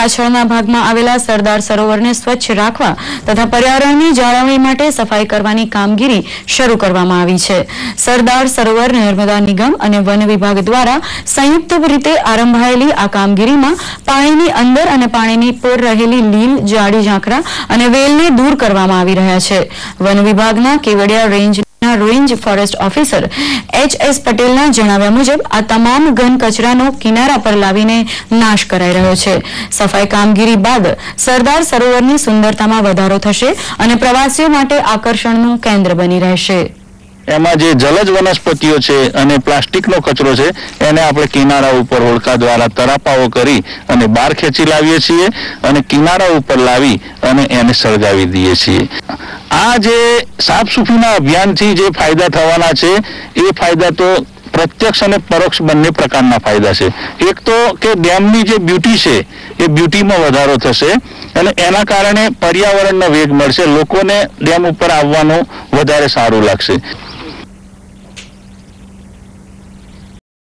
પાછળના ભાગમાં આવેલા સરદાર સરોવરને સ્વચ્છ રાખવા તથા પર્યાવરણની જાળવણી માટે સફાઈ કરવાની કામગીરી શરૂ કરવામાં આવી છે। સરદાર સરોવર નર્મદા નિગમ અને વન વિભાગ દ્વારા સંયુક્ત રીતે આરંભાયેલી આ કામગીરીમાં પાણીની અંદર અને પાણીની પર રહેલી લીલ, જાડી ઝાંખરા અને વેલને દૂર કરવામાં આવી રહ્યા છે। વન વિભાગના Kevadia range forest officer H.S. પટેલના જણાવ્યા મુજબ આ તમામ ઘન કચરાનો કિનારા પર લાવીને નાશ કરાઈ રહ્યો છે। સફાઈ કામગીરી બાદ સરદાર સરોવરની સુંદરતામાં વધારો થશે અને પ્રવાસીઓ માટે આકર્ષણનું કેન્દ્ર બની રહેશે। એમાં જે જલજ વનસ્પતિઓ છે અને પ્લાસ્ટિકનો કચરો છે એને આપણે કિનારા ઉપર હોડકા દ્વારા તરાપાઓ કરી અને બહાર ખેંચી લાવીએ છીએ અને કિનારા ઉપર લાવી અને એને સળગાવી દઈએ છીએ। આ જે સાફ સફાઈના અભિયાનથી જે ફાયદા થવાના છે એ ફાયદા તો પ્રત્યક્ષ અને પરોક્ષ બંને પ્રકારના ફાયદા છે। એક તો કે ડેમની જે બ્યુટી છે એ બ્યુટીમાં વધારો થશે અને એના કારણે પર્યાવરણનો વેગ મળશે, લોકોને ડેમ ઉપર આવવાનું વધારે સારું લાગશે।